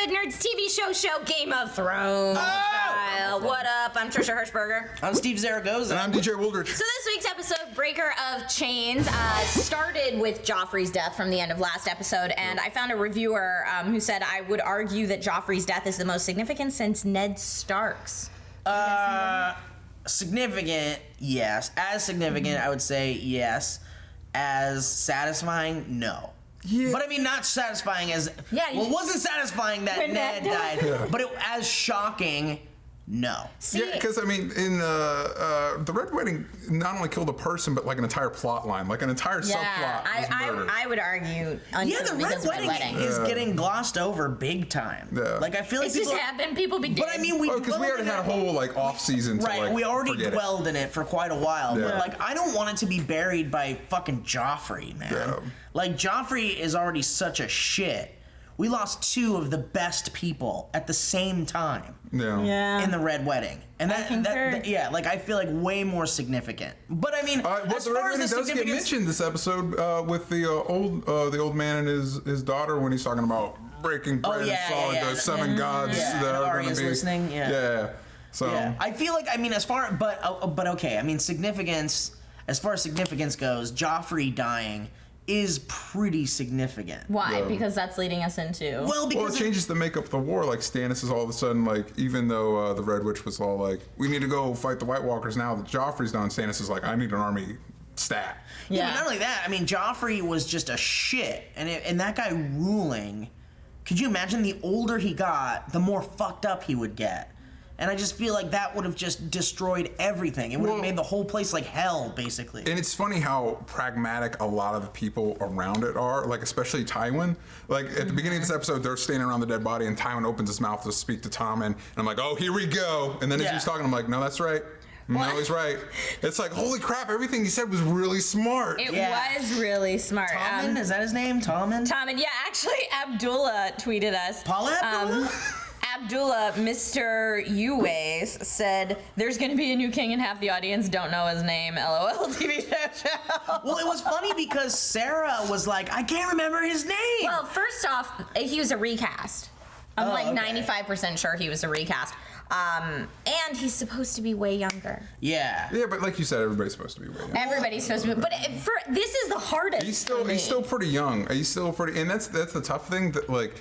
SourceFedNERD's TV show Game of Thrones style. What up? I'm Trisha Hirschberger. I'm Steve Zaragoza. And I'm DJ Wooldridge. So this week's episode, Breaker of Chains, started with Joffrey's death from the end of last episode, and I found a reviewer who said I would argue that Joffrey's death is the most significant since Ned Stark's. Significant, yes. As significant, I would say yes. As satisfying, no. Yeah. But I mean, not satisfying as... Yeah, well, it wasn't satisfying that when Ned died, but as shocking, no. See, Yeah, because I mean, in the Red Wedding, not only killed a person, but like an entire plot line, like an entire subplot was murdered. I would argue Yeah, the Red Wedding is getting glossed over big time. Yeah. Like, I feel like it's just happened. People be dead. But I mean, because we already had a whole like off season. To, right, like, we already forget dwelled in it for quite a while. Yeah. But like, I don't want it to be buried by fucking Joffrey, man. Yeah. Like, Joffrey is already such a shit. We lost two of the best people at the same time Yeah. in the Red Wedding, and that like I feel like way more significant. But I mean, as the Red far as Wedding the does get mentioned this episode with the old man and his daughter when he's talking about breaking bread and solid, the seven gods that are going to be listening. Yeah. So I feel like, I mean, but okay, I mean, significance, as far as significance goes, Joffrey dying is pretty significant. Why? Yeah. Because that's leading us into... Well, it changes the makeup of the war. Like, Stannis is all of a sudden, like, even though the Red Witch was all like, we need to go fight the White Walkers now that Joffrey's done, Stannis is like, I need an army stat. Yeah, but not only that, I mean, Joffrey was just a shit. And that guy ruling, could you imagine the older he got, the more fucked up he would get? And I just feel like that would have just destroyed everything. It would have made the whole place like hell, basically. And it's funny how pragmatic a lot of the people around it are, like especially Tywin. Like at the beginning of this episode, they're standing around the dead body and Tywin opens his mouth to speak to Tommen. And I'm like, oh, here we go. And then as he's talking, I'm like, no, that's right. No, he's right. It's like, holy crap, everything he said was really smart. It was really smart. Tommen, is that his name? Tommen? Tommen, yeah, actually, Abdullah tweeted us. Paula Abdullah? Abdullah, Mr. Uways, said, there's going to be a new king and half the audience don't know his name. LOL TV show. Well, it was funny because Sarah was like, I can't remember his name. Well, first off, he was a recast. I'm 95% sure he was a recast. And he's supposed to be way younger. Yeah. Yeah, but like you said, everybody's supposed to be way younger. Everybody's supposed to be. But this is the hardest. He's still pretty young. He's still pretty, and that's the tough thing that like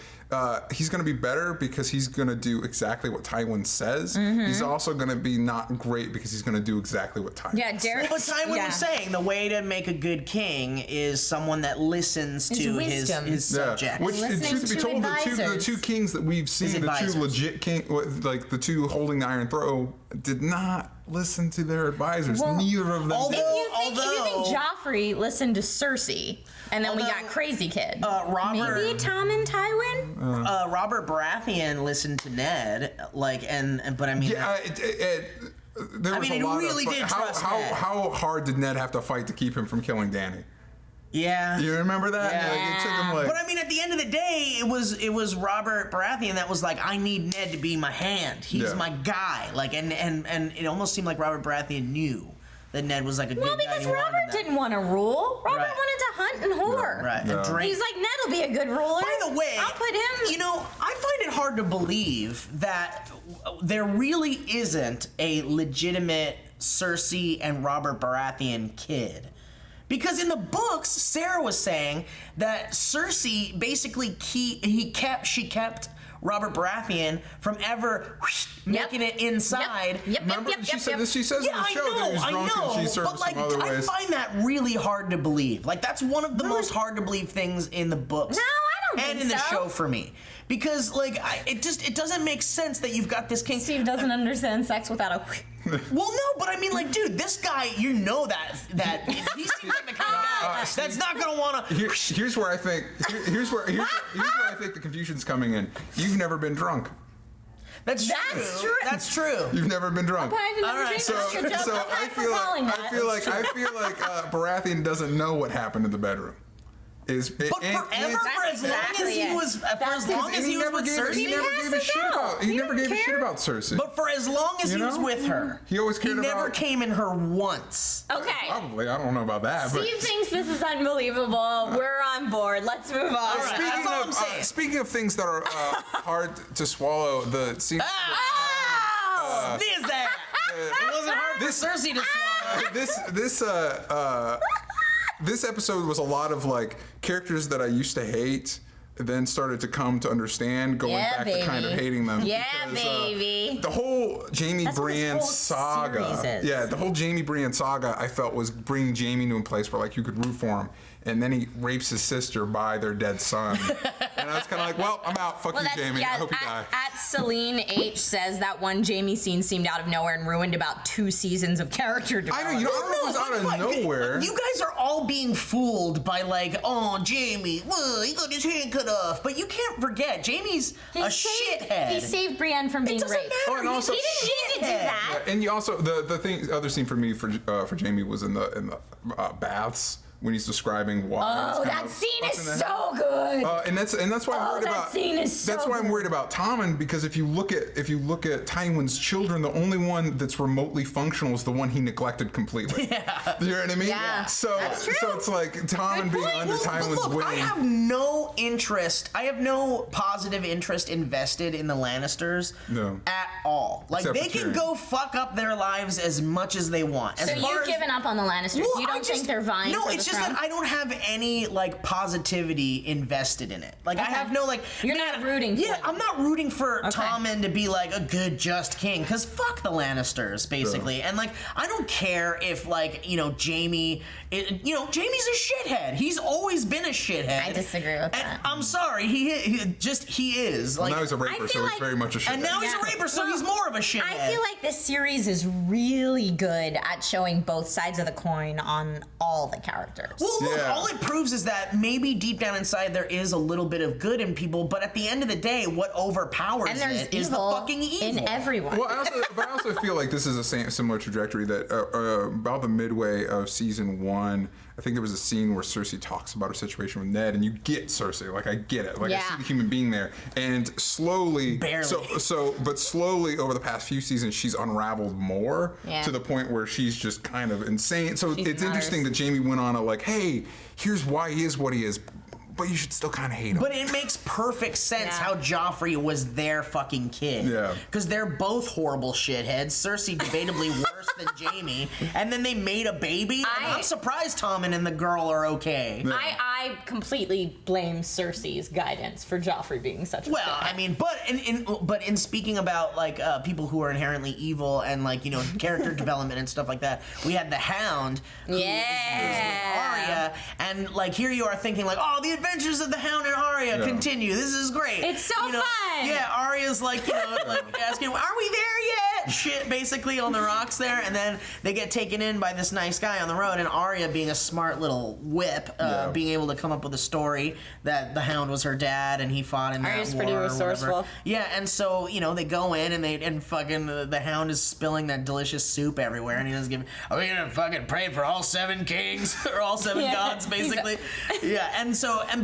he's going to be better because he's going to do exactly what Tywin says. Mm-hmm. He's also going to be not great because he's going to do exactly what Tywin. Yeah, Derek. But Tywin was saying the way to make a good king is someone that listens to his subjects. Which, truth to be told, the two kings that we've seen, the two legit king, like the two holding the Iron Throne, did not listen to their advisors. Well, neither of them. If you think Joffrey listened to Cersei, and then we got Crazy Kid, maybe Tom and Tywin. Robert Baratheon listened to Ned, but I mean, there was a lot of how hard did Ned have to fight to keep him from killing Dany? Yeah, you remember that? Yeah. Like, it took him but I mean, at the end of the day, it was Robert Baratheon that was like, I need Ned to be my hand. He's my guy. Like, and it almost seemed like Robert Baratheon knew that Ned was like a good guy. Well, because Robert didn't want to rule. Robert wanted to hunt and whore. Right. And drink. He's like, Ned will be a good ruler. By the way, I'll put him. You know, I find it hard to believe that there really isn't a legitimate Cersei and Robert Baratheon kid. Because in the books, Sarah was saying that Cersei basically she kept Robert Baratheon from ever making it inside. Remember, she says in the show that he was drunk and she served but like, some other ways. I find that really hard to believe. Like, that's one of the most hard to believe things in the books. No, I don't think and in the show for me. Because, like, it doesn't make sense that you've got this king. Steve doesn't understand sex without a... Well, no, but I mean, like, dude, this guy, you know that he seems like the kind of guy that's not gonna want to. Here's where I think the confusion's coming in. You've never been drunk. That's true. That's true. You've never been drunk. All right. So I feel like Baratheon doesn't know what happened in the bedroom. For as long as he was with Cersei, he never gave a shit about Cersei. But for as long as he was with her, he always cared about. He never came in her once. Okay. Probably, I don't know about that. Steve thinks this is unbelievable. We're on I'm bored. Let's move on. Right. Speaking of things that are hard to swallow, the scene. It wasn't hard for Cersei to swallow. This episode was a lot of like characters that I used to hate, then started to come to understand, going back to kind of hating them. Yeah, because, baby. The whole Jamie Brienne saga. Yeah, the whole Jamie Brienne saga I felt was bringing Jamie to a place where like you could root for him. And then he rapes his sister by their dead son. And I was kind of like, well, I'm out. Fuck you, Jamie. I hope you die. At Celine H says that one Jamie scene seemed out of nowhere and ruined about 2 seasons of character development. I know, I don't know if it was out of nowhere. You guys are all being fooled by like, oh, Jamie, well, he got his hand cut off. But you can't forget, Jamie's a shithead. He saved Brienne from being raped. Oh, and also, he didn't need to do that. Yeah, and you also the other scene for me for Jamie was in the baths. When he's describing why. Oh, that scene is so good. And that's why I'm worried about. That scene is so That's why I'm good. worried about Tommen, because if you look at Tywin's children, the only one that's remotely functional is the one he neglected completely. Yeah. You know what I mean? Yeah. So That's true. So it's like Tommen being under Tywin's wing. I have no interest. I have no positive interest invested in the Lannisters at all. Like Except they for can Tyrion. go fuck up their lives as much as they want. So you've given up on the Lannisters. Well, You don't think they're vying No, for it's the just throne? that I don't have any like positivity invested in it. Like I Okay. have no like. You're not rooting for them. I'm not rooting for Okay. Tommen to be like a good, just king. Cause fuck the Lannisters, basically. Yeah. And like I don't care if like Jamie, Jamie's a shithead. He's always been a shithead. I disagree with And that. I'm sorry, he is. Well, Like, now he's a raper, feel so he's like- very much a shit. and now he's a raper, so he's more of a shithead. I feel like this series is really good at showing both sides of the coin on all the characters. Well, look, Yeah. all it proves is that maybe deep down inside there is a little bit of good in people, but at the end of the day, what overpowers And there's it is the evil fucking evil. in everyone. Well, I also feel like this is a similar trajectory that about the midway of season 1, I think there was a scene where Cersei talks about her situation with Ned, and you get Cersei. Like I get it. Like I see the human being there, and slowly, Barely. But slowly over the past few seasons, she's unraveled more to the point where she's just kind of insane. So it's interesting that Jamie went on a like, hey, here's why he is what he is. But you should still kind of hate him. But it makes perfect sense how Joffrey was their fucking kid. Yeah. Because they're both horrible shitheads. Cersei debatably worse than Jamie. And then they made a baby. And I'm surprised Tommen and the girl are okay. Yeah. I completely blame Cersei's guidance for Joffrey being such a Well, shithead. I mean, but in speaking about like people who are inherently evil and like character development and stuff like that, we had the Hound, who is with Arya, and like here you are thinking like, oh, the adventures of the Hound and Arya continue. This is great. It's so fun. Yeah, Arya's like like asking, are we there yet? Shit, basically on the rocks there, and then they get taken in by this nice guy on the road, and Arya being a smart little whip, being able to come up with a story that the Hound was her dad and he fought in that Arya's war pretty or resourceful. whatever. Yeah, and so they go in and fucking the Hound is spilling that delicious soup everywhere, and he doesn't give. Are we gonna fucking pray for all 7 kings or all 7 gods, basically? Yeah,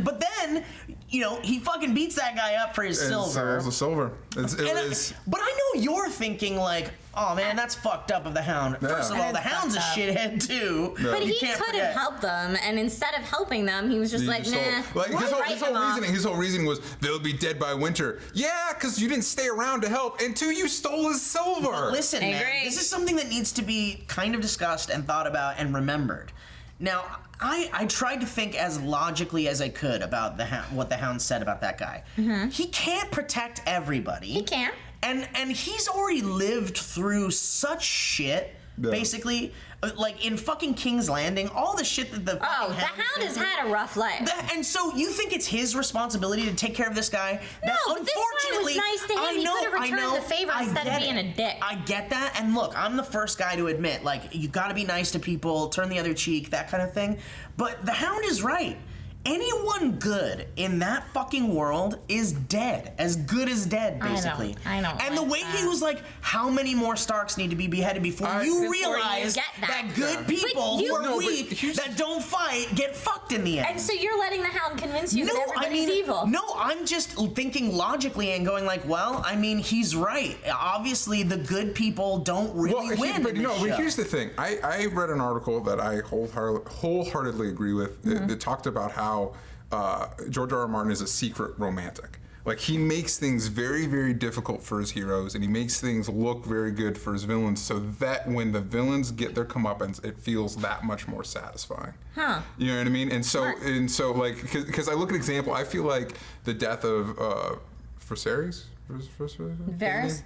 but then he fucking beats that guy up for his silver. It was a silver. But I know you're thinking like, oh man, that's fucked up of the Hound. First of all, the Hound's a shithead too. But You he can't could forget. have helped them, and instead of helping them, he was just like, nah. Like his write them off. whole reasoning was they'll be dead by winter. Yeah, because you didn't stay around to help, and 2, you stole his silver. Listen, I man, agree. this is something that needs to be kind of discussed and thought about and remembered. Now, I tried to think as logically as I could about what the Hound said about that guy. Mm-hmm. He can't protect everybody. He can't. And he's already lived through such shit. Yeah. Basically, like in fucking King's Landing, all the shit that the fucking The Hound has had a rough life. And so you think it's his responsibility to take care of this guy? No, that but this guy was unfortunately, nice to him. I He know, could have returned I know, the favor I instead of get being it. a dick. I get that, and look, I'm the first guy to admit, like, you gotta be nice to people, turn the other cheek, that kind of thing. But the Hound is right. Anyone good in that fucking world is dead. As good as dead, basically. I don't And the like way that. he was like, how many more Starks need to be beheaded before you realize get that. good people you- who are No, but weak, here's- that don't fight, get fucked in the end? And so you're letting the Hound convince you that everybody's evil. No, I'm just thinking logically and going like, well, I mean, he's right. Obviously, the good people don't really win. But in this show. here's the thing. I read an article that I wholeheartedly agree with. It talked about how George R.R. Martin is a secret romantic. Like, he makes things very, very difficult for his heroes, and he makes things look very good for his villains, so that when the villains get their comeuppance, it feels that much more satisfying. Huh. You know what I mean? And so like, because I look at example, I feel like the death of Viserys? Viserys?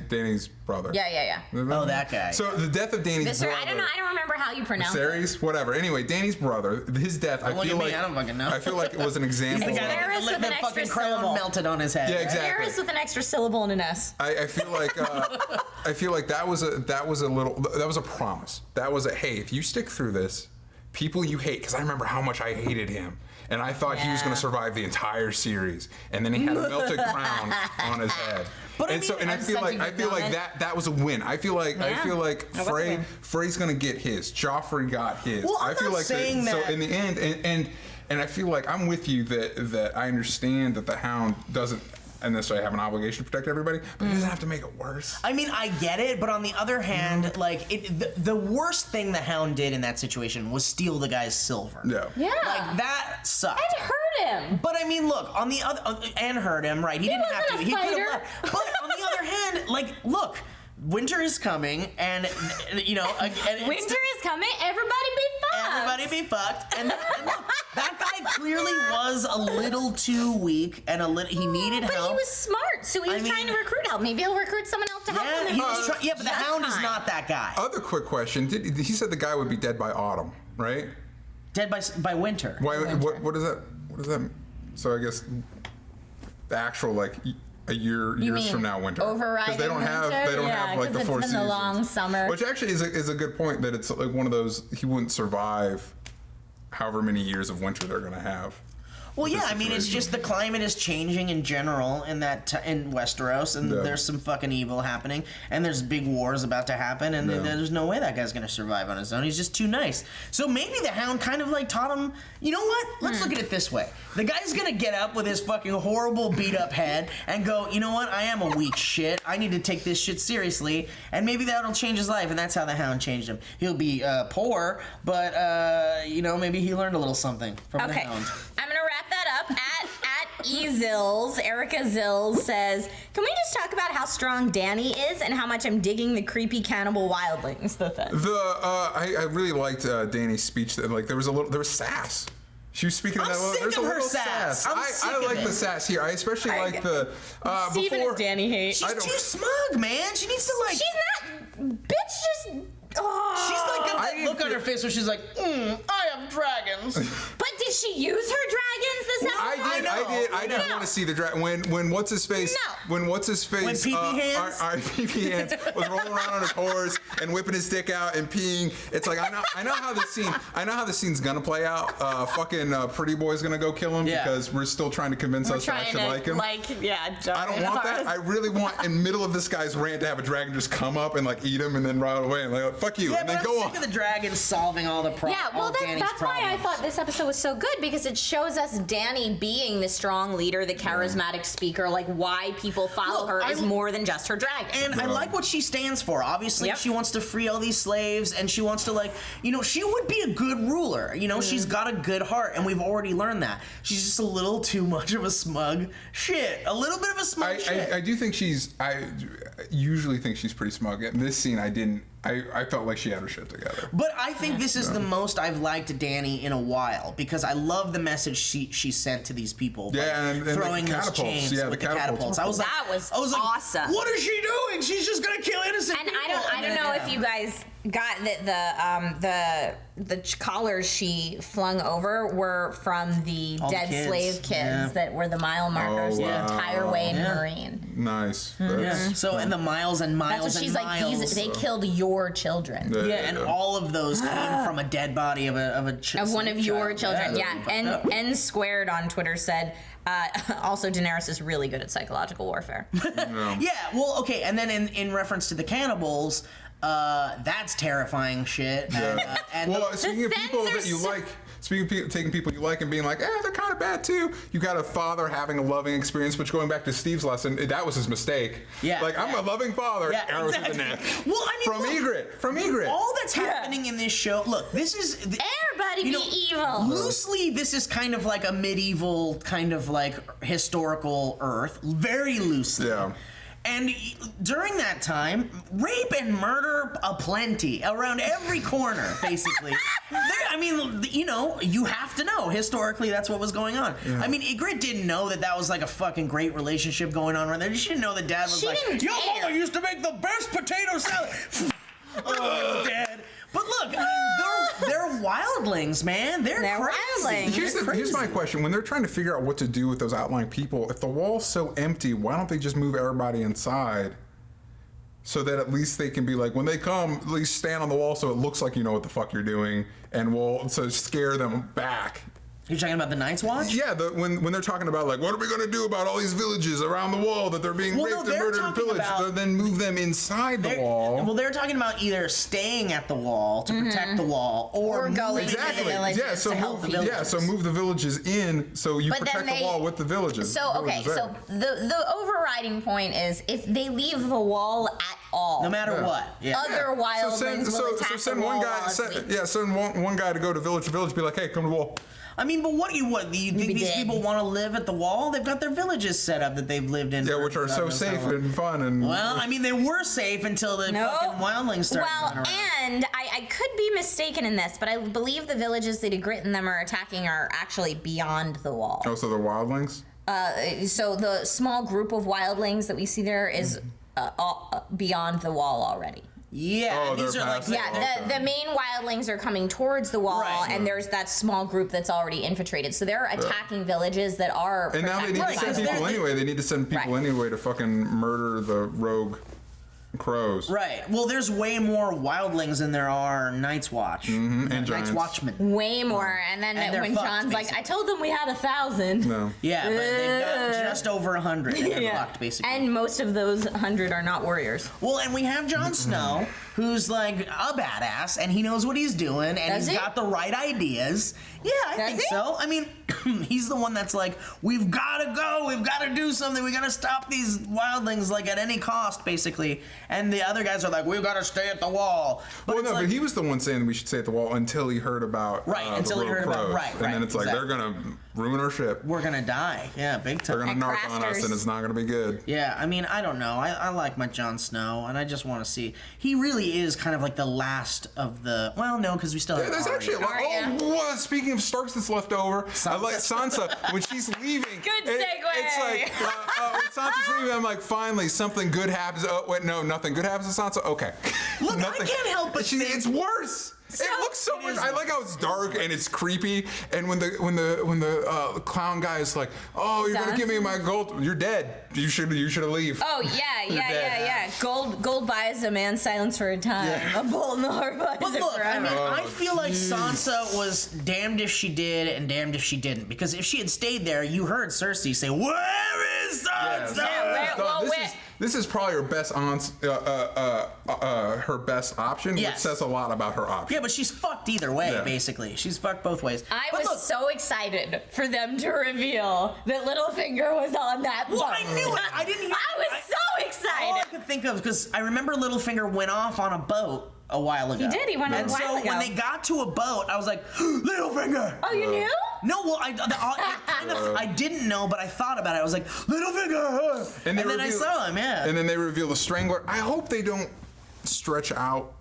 Dany's brother. Yeah. Oh, that guy. So the death of Dany's brother. I don't know. I don't remember how you pronounce it. Viserys, whatever. Anyway, Dany's brother, his death. I don't fucking know. I feel like it was an example. He's the guy Viserys with that an extra fucking crown syllable. melted on his head. Yeah, right? exactly. Viserys with an extra syllable and an S. I feel like that was a promise. That was a, hey, if you stick through this, people you hate, because I remember how much I hated him. And I thought he was going to survive the entire series, and then he had a melted crown on his head. But I feel like that was a win. I feel like Frey's going to get his. Joffrey got his. Well, I feel like saying that. So in the end, and I feel like I'm with you that I understand that the Hound doesn't necessarily have an obligation to protect everybody, but he doesn't have to make it worse. I mean, I get it, but on the other hand, like the worst thing the Hound did in that situation was steal the guy's silver. Yeah. Like that sucked. And hurt him. But I mean, look, on the other and hurt him, right? He didn't have to. wasn't a He could fighter. have left. But on the other hand, like, look, winter is coming, and you know, Winter is coming. Everybody be fucked. Everybody be fucked. And look, that guy clearly was a little too weak, and he needed help. But he was smart, so he was trying to recruit help. Maybe he'll recruit someone else to help him. But the Hound is not that guy. Other quick question: he said the guy would be dead by autumn, right? Dead by winter. Why? What is that? What does that mean? So I guess the actual like years from now winter. Overriding they don't have like the 4 it's seasons. been the long summer. Which actually is a good point, that it's like one of those, he wouldn't survive however many years of winter they're going to have. Well, yeah, I mean, it's just the climate is changing in general in in Westeros, and there's some fucking evil happening, and there's big wars about to happen, and there's no way that guy's gonna survive on his own. He's just too nice. So maybe the Hound kind of like taught him, you know what? Let's look at it this way. The guy's gonna get up with his fucking horrible beat up head and go, you know what? I am a weak shit. I need to take this shit seriously, and maybe that'll change his life, and that's how the Hound changed him. He'll be poor, but you know, maybe he learned a little something from the Hound. I'm gonna wrap that up. At Ezills, Erica Zills says, "Can we just talk about how strong Dany is and how much I'm digging the creepy cannibal wildlings?" I really liked Dany's speech. Like there was sass. She was speaking. I'm sick there's of a her little sass. I like the sass here. I especially like the Steven before. is Dany hate. She's too smug, man. She needs to like. She's not. Bitch, just. Oh. She's like got that look on her face where she's like, I have dragons. But did she use her dragons this episode? I didn't want to see the dragon when what's his face when PP Hands our PP Hands was rolling around on his horse and whipping his dick out and peeing. It's like I know how this scene's gonna play out. Fucking Pretty Boy's gonna go kill him because we're still trying to convince us to actually like him. I don't want that. I really want in the middle of this guy's rant to have a dragon just come up and like eat him and then ride away and like fuck you and then go on. I'm sick of the dragon solving all the problems. Yeah, well, that's why I thought this episode was so good, because it shows us Dany being the strong leader, the charismatic speaker, like why people follow her is more than just her dragon. And I like what she stands for. Obviously, she wants to free all these slaves, and she wants to, like, you know, she would be a good ruler. You know, she's got a good heart, and we've already learned that. She's just a little too much of a smug shit. A little bit of a smug shit. I do think I usually think she's pretty smug. In this scene, I didn't. I felt like she had her shit together. But I think this is the most I've liked Dany in a while, because I love the message she sent to these people. Yeah, and throwing the those catapults. chains Yeah, with the catapults. I was like, that was awesome. What is she doing? She's just gonna kill innocent And people. I don't know if you guys got that the collars she flung over were from the All the dead kids. slave kids that were the mile markers the entire way in Marine. Nice. So and the miles and miles That's what she's and miles. like. They killed your children. And all of those came from a dead body of One of your children. Yeah. And N Squared on Twitter said, also Daenerys is really good at psychological warfare. Yeah. Well, okay. And then in reference to the cannibals, that's terrifying shit. And speaking of people that you like. Speaking of people, taking people you like and being like, they're kind of bad too. You got a father having a loving experience, which going back to Steve's lesson, that was his mistake. Yeah. Like, I'm a loving father. Yeah, arrows exactly. to the neck. Well, I mean, From Ygritte. All that's happening in this show. Look, this is. Everybody everybody be evil. Loosely, this is kind of like a medieval kind of like historical Earth, very loosely. Yeah. And during that time, rape and murder aplenty around every corner, basically. I mean, you know, you have to know. Historically, that's what was going on. Yeah. I mean, Ygritte didn't know that that was like a fucking great relationship going on right there. She didn't know that Dad was your mama used to make the best potato salad. Oh, Dad. But look, they're wildlings, man. They're crazy. Wildlings. Here's my question. When they're trying to figure out what to do with those outlying people, if the wall's so empty, why don't they just move everybody inside so that at least they can be like, when they come, at least stand on the wall so it looks like you know what the fuck you're doing, and we'll scare them back. You're talking about the Night's Watch? Yeah, when they're talking about like, what are we going to do about all these villages around the wall that they're being raped and murdered and pillaged? Then move them inside the wall. Well, they're talking about either staying at the wall to protect the wall, or going to the villages to help the villages. So move the villages in so you protect the wall with the villages. So so the overriding point is if they leave the wall at all, no matter what, other wildlings will attack the wall. Send one guy to go to village to village, be like, hey, come to the wall. I mean, but what do you think these people want to live at the wall? They've got their villages set up that they've lived in. Yeah, which are so safe and fun. And well, I mean, they were safe until the fucking wildlings started. Well, and I could be mistaken in this, but I believe the villages that Ygritte and them are attacking are actually beyond the wall. Oh, so they're wildlings? So the small group of wildlings that we see there is beyond the wall already. Yeah, these are like the main wildlings are coming towards the wall, and there's that small group that's already infiltrated. So they're attacking villages that are. And now they need to send people anyway. They need to send people anyway to fucking murder the rogue crows. Right. Well, there's way more wildlings than there are Night's Watch. And Night's Watchmen. Way more. And then when John's like, I told them we had 1,000. No. Yeah, but they've got just over 100 and they're fucked, basically. And most of those 100 are not warriors. Well, and we have Jon Snow, who's like a badass, and he knows what he's doing, and he's got the right ideas. Yeah, I think so. I mean, he's the one that's like, we've got to go, we've got to do something, we got to stop these wildlings, like, at any cost, basically. And the other guys are like, we've got to stay at the wall. But but he was the one saying that we should stay at the wall until he heard about until he heard about and then it's like, they're going to ruin our ship. We're going to die. Yeah, big time. They're going to narc on us, and it's not going to be good. Yeah, I mean, I don't know. I like my Jon Snow, and I just want to see. He really is kind of like the last of the. Well, no, because we still have. There's actually a lot. Speaking of Starks that's left over, I like Sansa when she's leaving. Good segue. It's like when Sansa's leaving, I'm like, finally something good happens. Oh wait, no, nothing good happens to Sansa. Okay. Look, I can't help but think it's worse. It looks so much. I like how it's dark and it's creepy. And when the clown guy is like, "Oh, you're gonna give me my gold? You're dead. You should leave." Oh yeah. Gold buys a man silence for a time. A bolt in the heart buys But look, I mean, I feel like Sansa was damned if she did and damned if she didn't. Because if she had stayed there, you heard Cersei say, "Where is Sansa?" This is probably her best her best option, which says a lot about her option. Yeah, but she's fucked either way, basically. She's fucked both ways. I was so excited for them to reveal that Littlefinger was on that boat. Well, I knew it. I was so excited. All I could think of, because I remember Littlefinger went off on a boat a while ago. He did. He went on a while ago. And so when they got to a boat, I was like, Littlefinger! Oh, you knew? No, well, I didn't know, but I thought about it. I was like, Littlefinger! And then I saw him, And then they reveal the Strangler. I hope they don't stretch out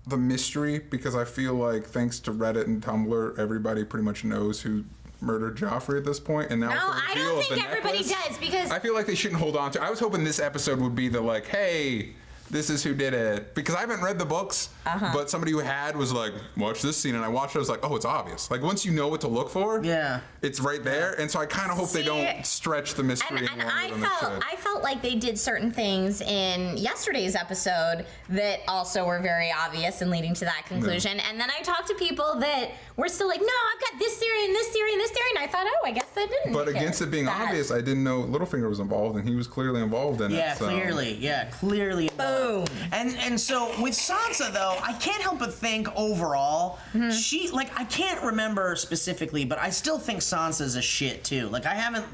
the mystery, because I feel like, thanks to Reddit and Tumblr, everybody pretty much knows who murdered Joffrey at this point. And now I don't think everybody does, because I feel like they shouldn't hold on to. I was hoping this episode would be the like, hey, this is who did it, because I haven't read the books, but somebody who had was like, watch this scene, and I watched it. I was like, oh, it's obvious. Like, once you know what to look for, it's right there. And so I kind of hope they don't stretch the mystery and I felt like they did certain things in yesterday's episode that also were very obvious and leading to that conclusion. And then I talked to people that were still like, no, I've got this theory and this theory and this theory, and I thought, oh, I guess that didn't. But against it being obvious, I didn't know Littlefinger was involved, and he was clearly involved in it. Clearly involved. Boom. And so with Sansa, though, I can't help but think overall, she, like, I can't remember specifically, but I still think Sansa's a shit too. Like, I haven't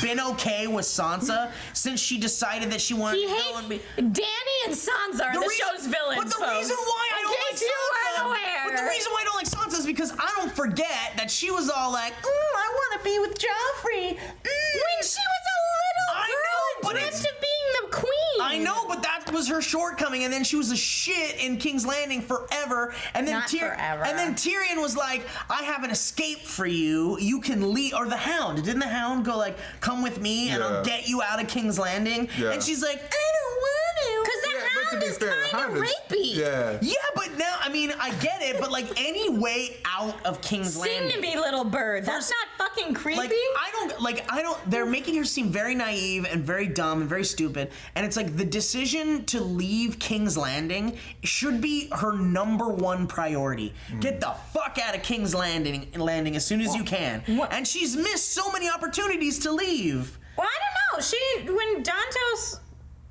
been okay with Sansa since she decided that she wanted to go and be. Dany and Sansa are the show's villains. But the reason why I don't like Sansa. the reason why I don't like Sansa is because I don't forget that she was all like, I want to be with Joffrey. When she was a little girl dreamt of being the queen. I know, but that was her shortcoming, and then she was a shit in King's Landing forever. And then forever. And then Tyrion was like, I have an escape for you. You can leave. Or the Hound. Didn't the Hound go like, come with me and I'll get you out of King's Landing? Yeah. And she's like, I don't want to. Because the Hound is kind of rapey. Yeah. Yeah, but now, I mean, I get it, but like any way out of King's Landing. Seem to be little bird. That's not fucking creepy. I don't, they're making her seem very naive and very dumb and very stupid. And it's like the decision to leave King's Landing should be her #1 priority. Get the fuck out of King's Landing as soon as you can. And she's missed so many opportunities to leave. Well, I don't know. When Dantos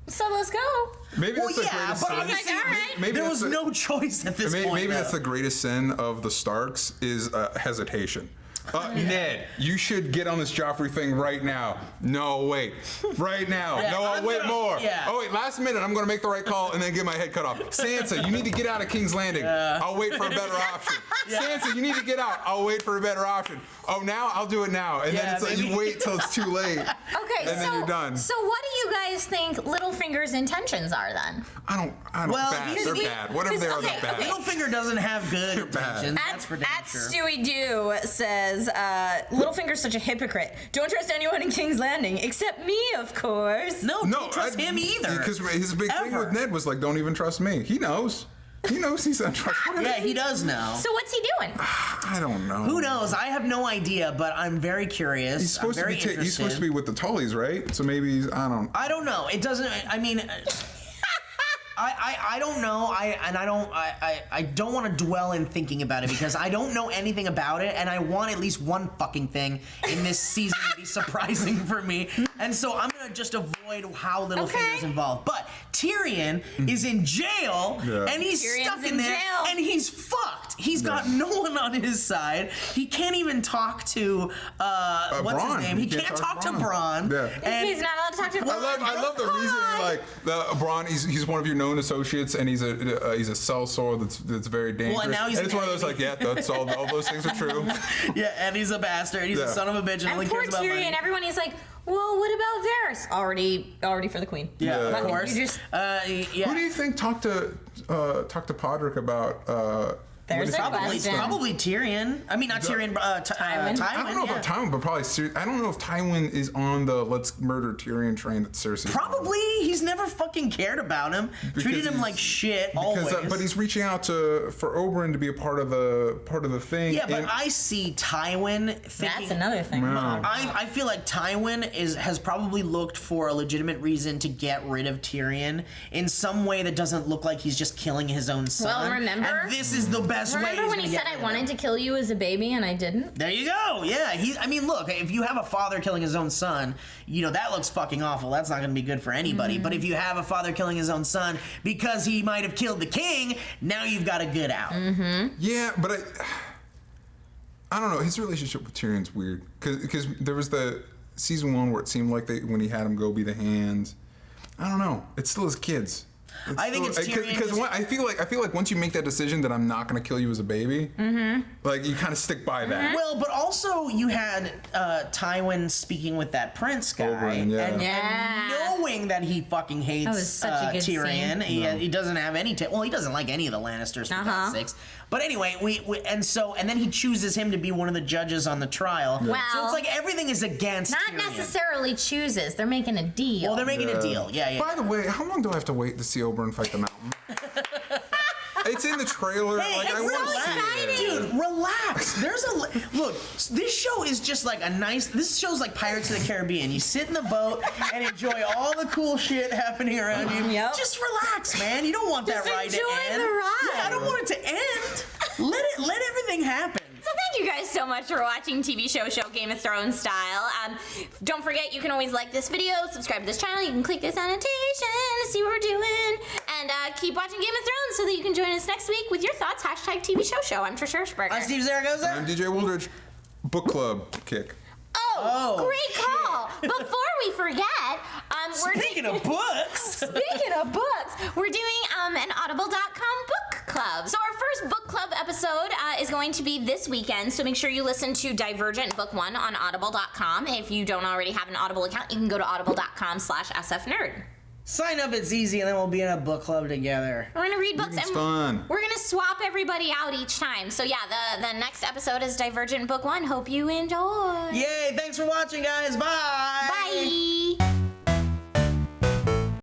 said let's go. Maybe that's the greatest sin. Like, all right. Maybe there was no choice at this point. Maybe that's the greatest sin of the Starks is hesitation. Ned, you should get on this Joffrey thing right now. No, wait. Right now. Yeah, no, I'll wait more. Yeah. Oh, wait, last minute, I'm going to make the right call and then get my head cut off. Sansa, you need to get out of King's Landing. I'll wait for a better option. Sansa, you need to get out. I'll wait for a better option. Oh, now? I'll do it now. And then it's like you wait till it's too late. Okay, and then you're done. So what do you guys think Littlefinger's intentions are then? I don't bad. They're bad. Whatever they are, they're bad. Littlefinger doesn't have good intentions. That's for damn sure. Stewie Doo says, Littlefinger's such a hypocrite. Don't trust anyone in King's Landing, except me, of course. No, don't trust him either. Because his big thing with Ned was like, don't even trust me. He knows. He knows he's untrustworthy. Yeah, he does know. So what's he doing? I don't know. Who knows? I have no idea, but I'm very curious. He's supposed to be with the Tullys, right? So maybe I don't know. It doesn't. I mean. I don't know. I don't want to dwell in thinking about it because I don't know anything about it, and I want at least one fucking thing in this season to be surprising for me. And so I'm gonna just avoid how Littlefinger's involved. But Tyrion is in jail, and he's stuck in there, and he's fucked. He's got no one on his side. He can't even talk to what's his name? He can't talk to Bronn. Yeah. And he's not allowed to talk to Bronn. I love the reasoning. Like Bronn, he's one of your known associates, and he's a sellsword that's very dangerous. Well, and now he's it's one of those like, that's all those things are true. Yeah, and he's a bastard. He's a son of a bitch, and only poor cares about money. Tyrion, everyone is like, well, what about Varys? Already for the queen. Yeah, of course. You just, Who do you think talked to Podrick about? There's probably Tyrion. I mean, not Tyrion. Tywin. I don't know about Tywin, but probably I don't know if Tywin is on the let's murder Tyrion train that Cersei. Probably. He's never fucking cared about him. Treated him like shit always. But he's reaching out for Oberyn to be a part of the thing. Yeah, but I see Tywin thinking. That's another thing. No. I feel like Tywin has probably looked for a legitimate reason to get rid of Tyrion in some way that doesn't look like he's just killing his own son. Well, remember? And this is the best way. Remember when he said I wanted to kill you as a baby and I didn't? There you go. Yeah. I mean, look, if you have a father killing his own son, that looks fucking awful. That's not going to be good for anybody. But if you have a father killing his own son because he might have killed the king, now you've got a good out. Yeah, but I don't know. His relationship with Tyrion's weird because there was the season 1 where it seemed like when he had him go be the hand. I don't know. It's still his kids. I think it's Tyrion because I feel like once you make that decision that I'm not going to kill you as a baby, like you kind of stick by that. Well, but also you had Tywin speaking with that prince guy, Oberyn, and knowing that he fucking hates That was such a good Tyrion. He doesn't have any. He doesn't like any of the Lannisters for God's sakes. But anyway, and then he chooses him to be one of the judges on the trial. Well, so it's like everything is against. Not Tyrion. necessarily chooses. They're making a deal. Well, they're making a deal. Yeah. By the way, how long do I have to wait to see Oberyn fight the Mountain? It's in the trailer. Hey, like, I want to see it. Dude, relax. Look. This show is just like This show's like Pirates of the Caribbean. You sit in the boat and enjoy all the cool shit happening around you. Yep. Just relax, man. You don't want that ride to end. Enjoy the ride. Yeah, I don't want it to end. Let everything happen. So thank you guys so much for watching TV show Game of Thrones style. Don't forget, you can always like this video, subscribe to this channel, you can click this annotation to see what we're doing, and keep watching Game of Thrones so that you can join us next week with your thoughts, #TV show. I'm Trisha Hirschberger. I'm Steve Zaragoza. I'm DJ Wooldridge. Book club kick. Oh, great call. Before we forget, Speaking of books. Speaking of books, we're doing an Audible.com book club. So our first book club episode is going to be this weekend. So make sure you listen to Divergent Book 1 on Audible.com. If you don't already have an Audible account, you can go to audible.com/SFNerd. Sign up, it's easy, and then we'll be in a book club together. We're gonna read books It's and fun. we're gonna swap everybody out each time. So yeah, the next episode is Divergent Book 1. Hope you enjoy. Yay, thanks for watching, guys. Bye.